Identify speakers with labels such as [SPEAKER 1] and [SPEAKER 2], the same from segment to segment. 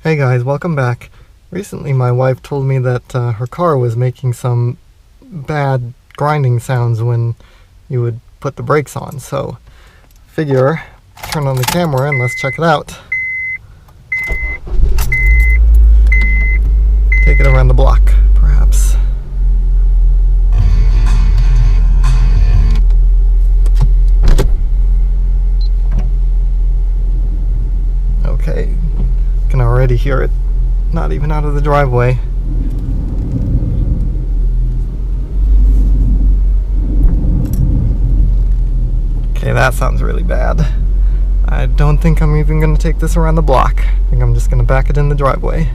[SPEAKER 1] Hey guys, welcome back. Recently my wife told me that her car was making some bad grinding sounds when you would put the brakes on, so figure turn on the camera and let's check it out. Take it around the block, perhaps. Okay, can already hear it, not even out of the driveway. Okay, that sounds really bad. I don't think I'm even going to take this around the block. I think I'm just going to back it in the driveway.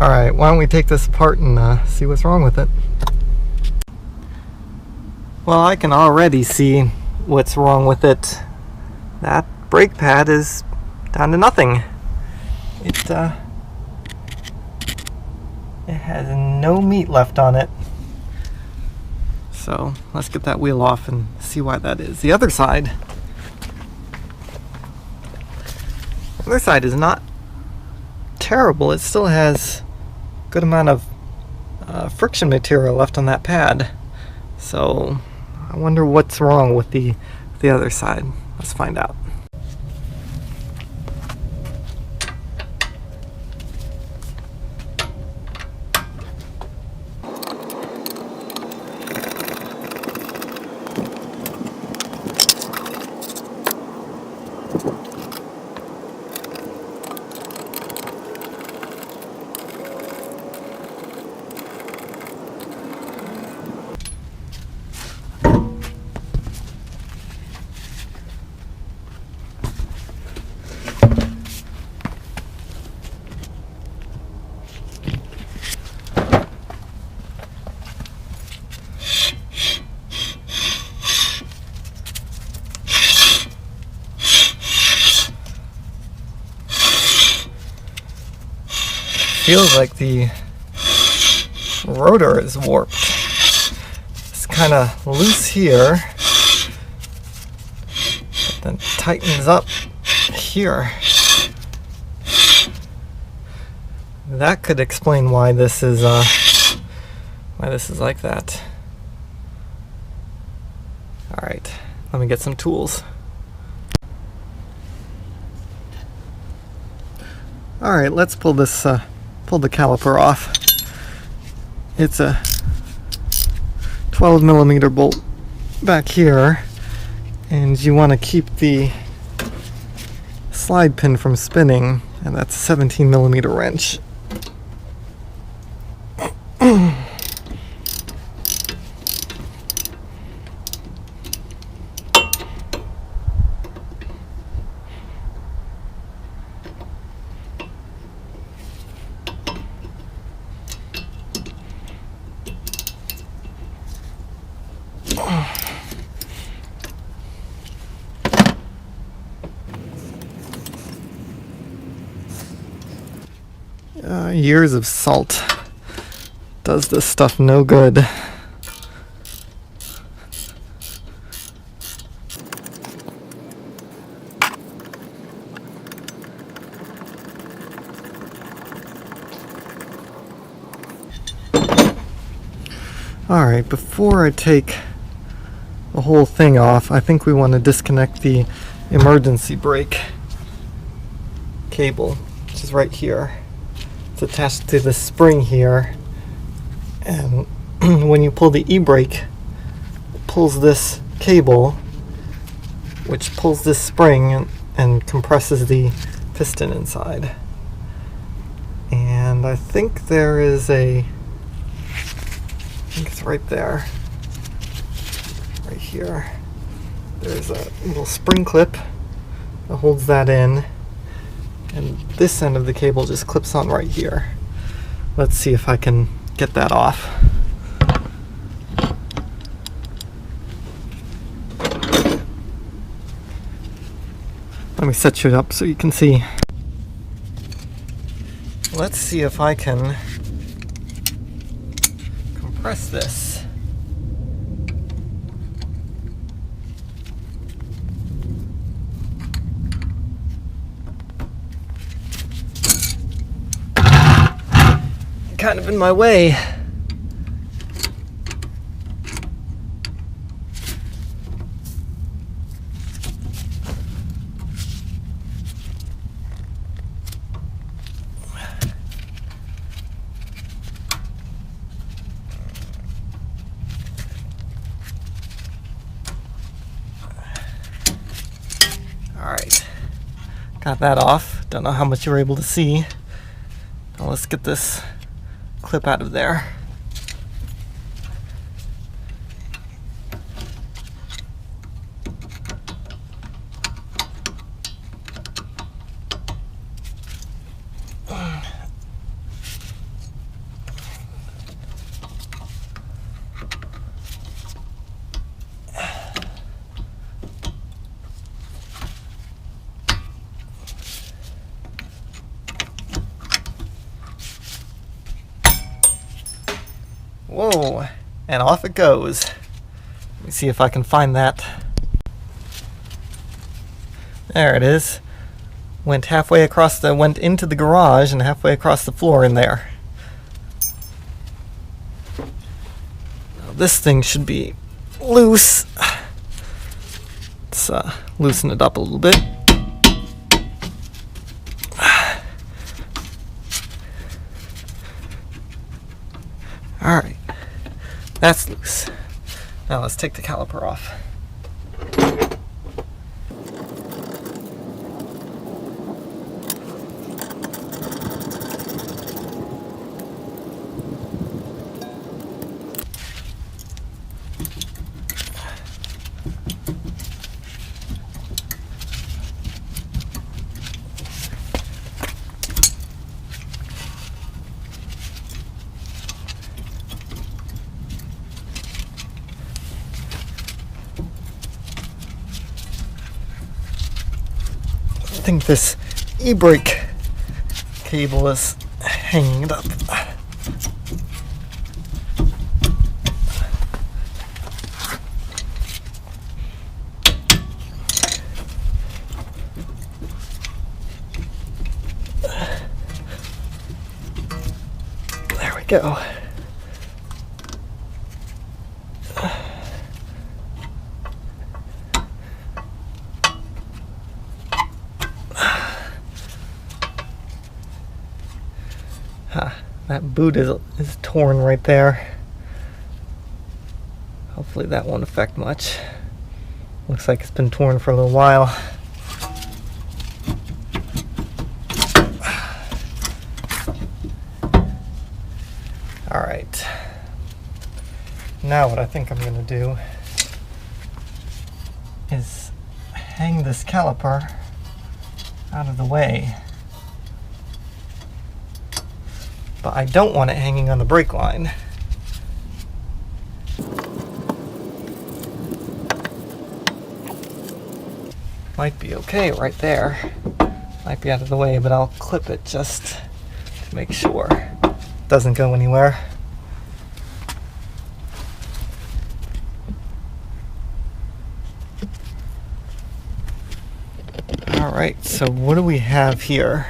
[SPEAKER 1] Alright, why don't we take this apart and see what's wrong with it. Well, I can already see what's wrong with it. That brake pad is down to nothing. It has no meat left on it. So let's get that wheel off and see why that is. The other side is not terrible. It still has a good amount of friction material left on that pad. So I wonder what's wrong with the other side. Let's find out. Feels like the rotor is warped. It's kind of loose here, but then tightens up here. That could explain why this is like that. All right, let me get some tools. All right, let's pull this. Pull the caliper off. It's a 12mm bolt back here, and you want to keep the slide pin from spinning, and that's a 17mm wrench. Years of salt does this stuff no good. Alright, before I take the whole thing off, I think we want to disconnect the emergency brake cable, which is right here. It's attached to the spring here, and when you pull the e-brake, it pulls this cable, which pulls this spring and compresses the piston inside. And I think there is I think it's right there, right here. There's a little spring clip that holds that in, and this end of the cable just clips on right here. Let's see if I can get that off. Let me set you up so you can see. let's see if I can compress this. Kind of in my way. Alright, got that off. Don't know how much you were able to see. Now let's get this clip out of there. Whoa, and off it goes. Let me see if I can find that. There it is. Went into the garage and halfway across the floor in there. Now this thing should be loose. Let's loosen it up a little bit. Alright, that's loose. Now let's take the caliper off. I think this e-brake cable is hanging up. There we go. That boot is torn right there. Hopefully that won't affect much. Looks like it's been torn for a little while. Alright. Now what I think I'm going to do is hang this caliper out of the way. But I don't want it hanging on the brake line. Might be okay right there. Might be out of the way, but I'll clip it just to make sure it doesn't go anywhere. Alright, so what do we have here?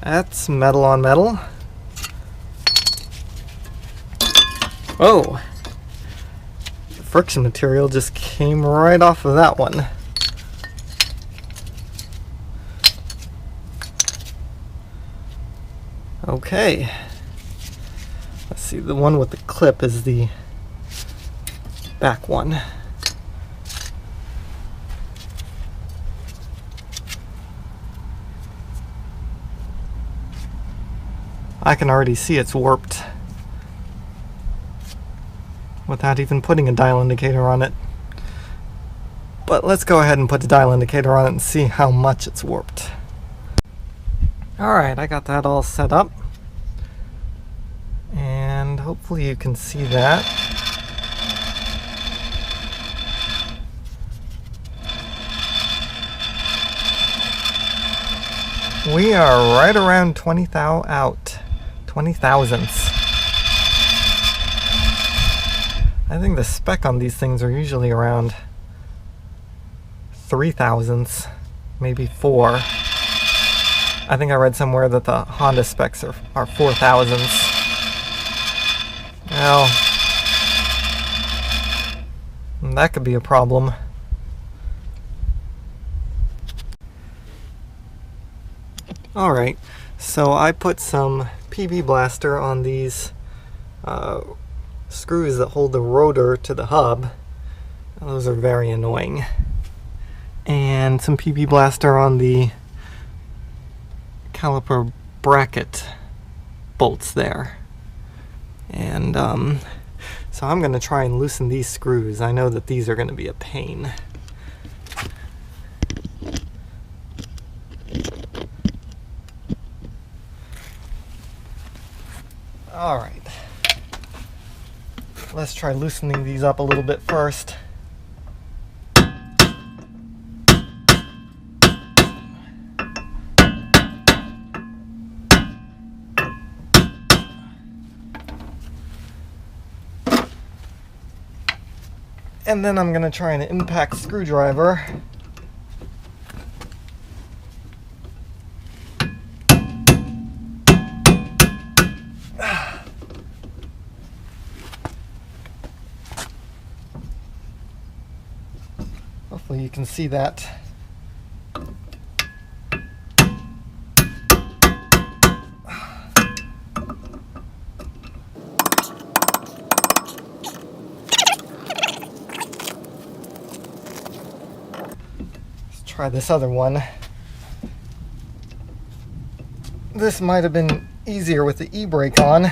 [SPEAKER 1] That's metal on metal. Oh, the friction material just came right off of that one. Okay. Let's see, the one with the clip is the back one. I can already see it's warped without even putting a dial indicator on it. But let's go ahead and put the dial indicator on it and see how much it's warped. Alright, I got that all set up. And hopefully you can see that. We are right around 20 thousandths. I think the spec on these things are usually around 3 thousandths, maybe 4. I think I read somewhere that the Honda specs are 4 thousandths. Well, that could be a problem. Alright, so I put some PB Blaster on these screws that hold the rotor to the hub. Those are very annoying. And some PB Blaster on the caliper bracket bolts there. And so I'm going to try and loosen these screws. I know that these are going to be a pain. Alright, let's try loosening these up a little bit first. And then I'm going to try an impact screwdriver. Hopefully you can see that. Let's try this other one. This might have been easier with the e-brake on.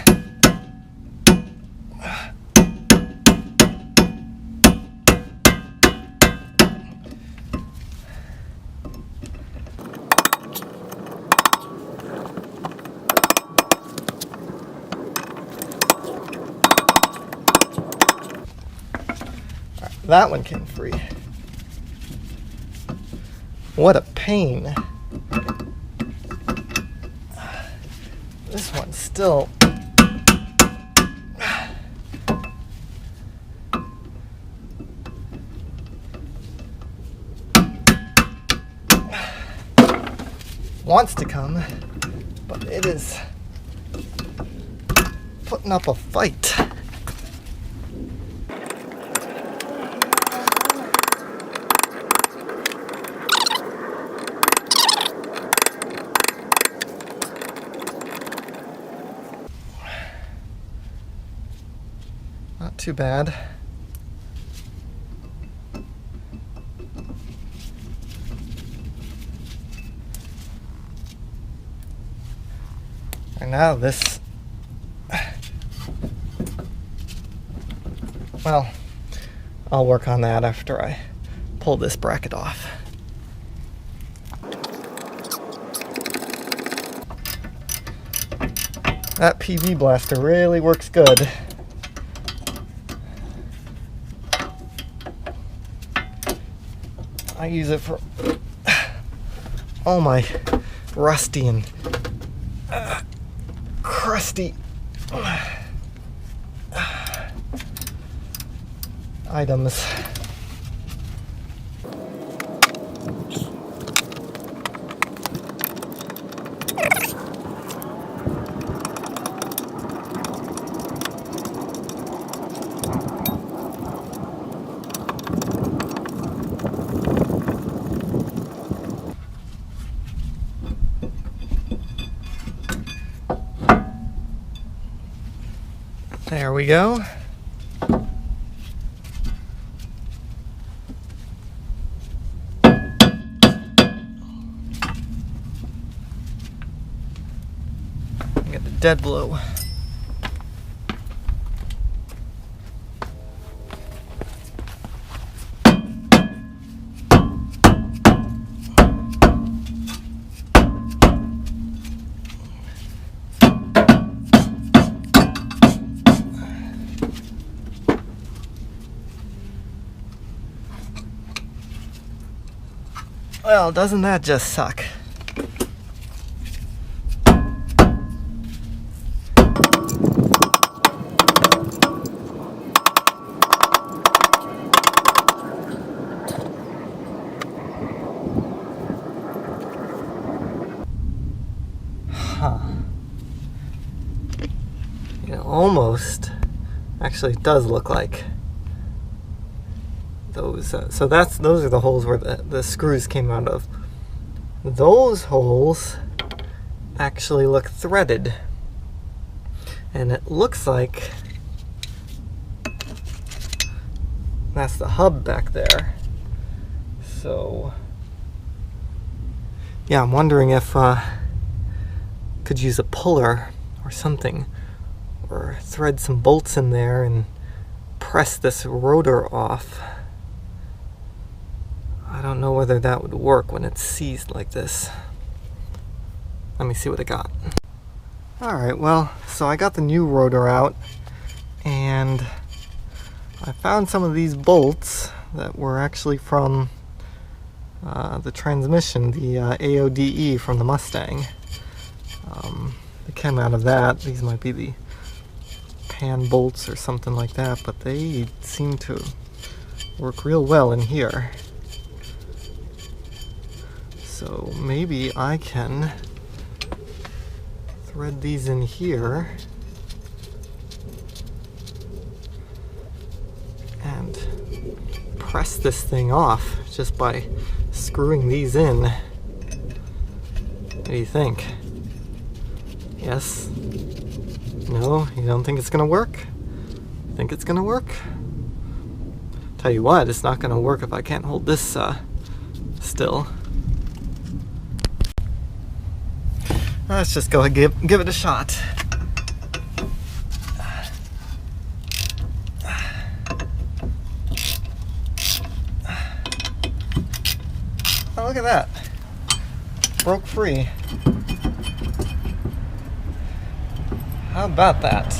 [SPEAKER 1] That one came free. What a pain. This one's still... wants to come, but it is putting up a fight. Not too bad. And now this, well, I'll work on that after I pull this bracket off. That PB Blaster really works good. I use it for all my rusty and crusty items. There we go. Get the dead blow. Well, doesn't that just suck? almost, actually it does look like those. So those are the holes where the screws came out of. Those holes actually look threaded. And it looks like that's the hub back there. So yeah, I'm wondering if could use a puller or something, or thread some bolts in there and press this rotor off. I don't know whether that would work when it's seized like this. Let me see what I got. Alright, well, so I got the new rotor out, and I found some of these bolts that were actually from the transmission, the AODE from the Mustang. They came out of that. These might be the pan bolts or something like that, but they seem to work real well in here. So maybe I can thread these in here and press this thing off just by screwing these in. What do you think? Yes? No? You don't think it's gonna work? Think it's gonna work? Tell you what, it's not gonna work if I can't hold this still. Let's just go and give it a shot. Oh, look at that. Broke free. How about that?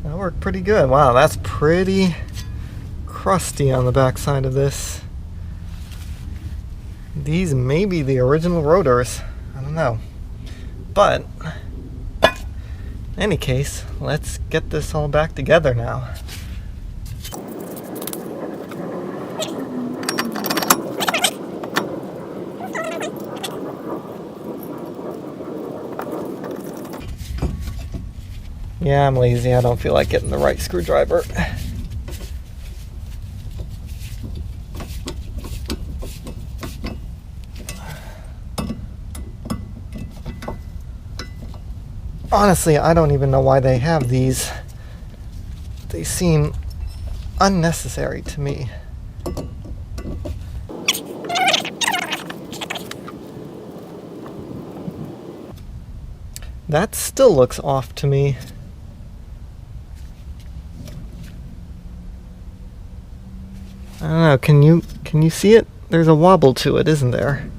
[SPEAKER 1] That worked pretty good. Wow, that's pretty crusty on the backside of this. These may be the original rotors. I don't know. But, in any case, let's get this all back together now. Yeah, I'm lazy. I don't feel like getting the right screwdriver. Honestly, I don't even know why they have these. They seem unnecessary to me. That still looks off to me. I don't know, can you see it? There's a wobble to it, isn't there?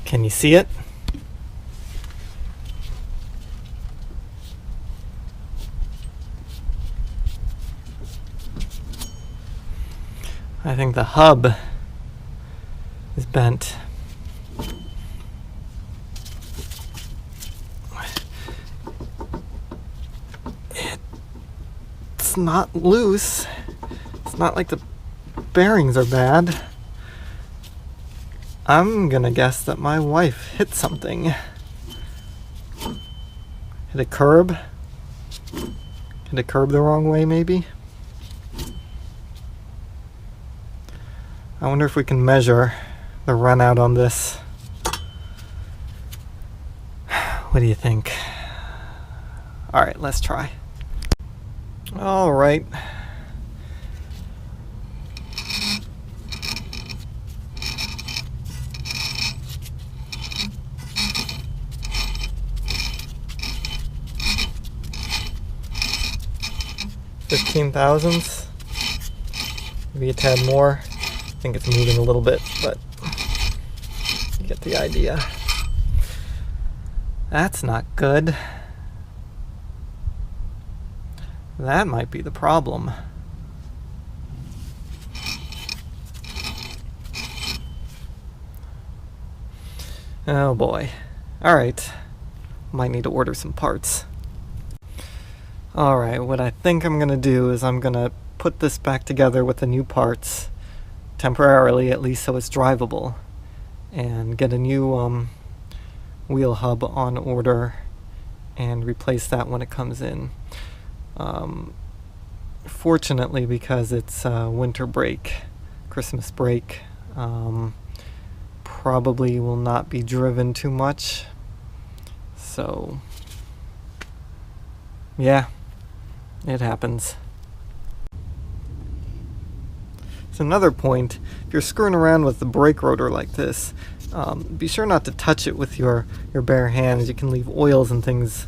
[SPEAKER 1] Can you see it? I think the hub is bent. It's not loose. It's not like the bearings are bad. I'm gonna guess that my wife hit something. Hit a curb? Hit a curb the wrong way, maybe? I wonder if we can measure the run out on this. What do you think? Alright, let's try. Alright. $15 thousandths, maybe a tad more. I think it's moving a little bit, but you get the idea. That's not good. That might be the problem. Oh boy. Alright. Might need to order some parts. Alright, what I think I'm gonna do is I'm gonna put this back together with the new parts, temporarily at least, so it's drivable, and get a new wheel hub on order and replace that when it comes in. Fortunately, because it's winter break, Christmas break, probably will not be driven too much, so yeah, it happens. So another point, if you're screwing around with the brake rotor like this, be sure not to touch it with your bare hands. You can leave oils and things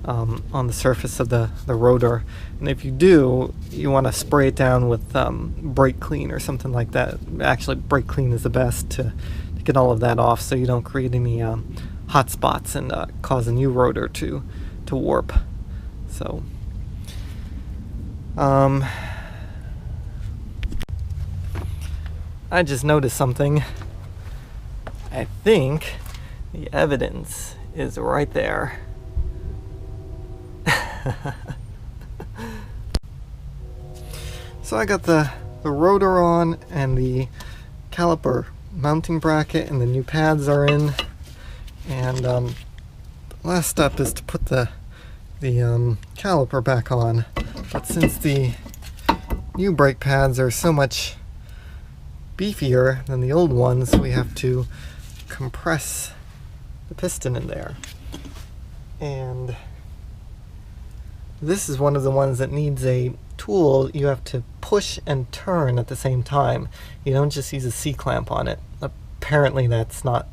[SPEAKER 1] on the surface of the rotor, and if you do, you want to spray it down with brake clean or something like that. Actually, brake clean is the best to get all of that off, so you don't create any hot spots and cause a new rotor to warp. So I just noticed something. I think the evidence is right there. So I got the rotor on and the caliper mounting bracket, and the new pads are in, and the last step is to put the caliper back on. But since the new brake pads are so much beefier than the old ones, we have to compress the piston in there, and this is one of the ones that needs a tool. You have to push and turn at the same time. You don't just use a C-clamp on it. Apparently that's not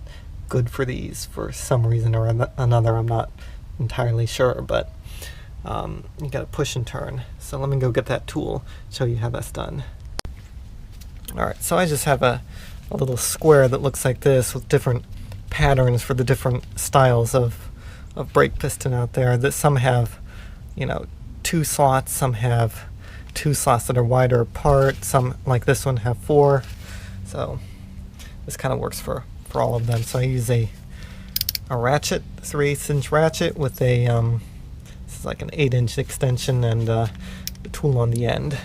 [SPEAKER 1] good for these for some reason or another. I'm not entirely sure, but you gotta push and turn. So let me go get that tool, show you how that's done. Alright, so I just have a little square that looks like this with different patterns for the different styles of brake piston out there. That some have, you know, 2 slots, some have 2 slots that are wider apart, some like this one have 4. So this kind of works for all of them. So I use a ratchet, 3/8" ratchet with a this is like an 8" extension and a tool on the end.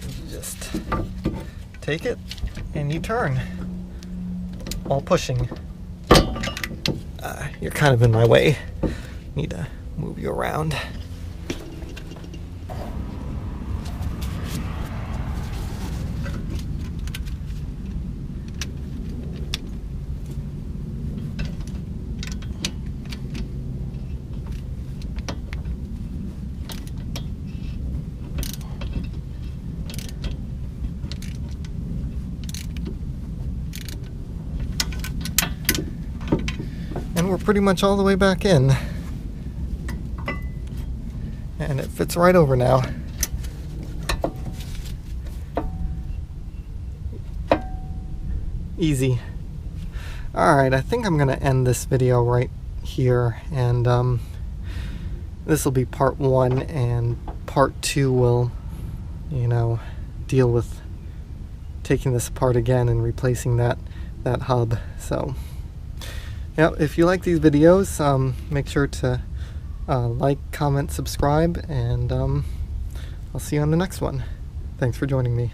[SPEAKER 1] And you just take it and you turn while pushing. You're kind of in my way. Need to move you around. And we're pretty much all the way back in. And it fits right over now. Easy. Alright, I think I'm going to end this video right here, and this will be part 1, and part 2 will, you know, deal with taking this apart again and replacing that hub. So yeah, if you like these videos, make sure to like, comment, subscribe, and I'll see you on the next one. Thanks for joining me.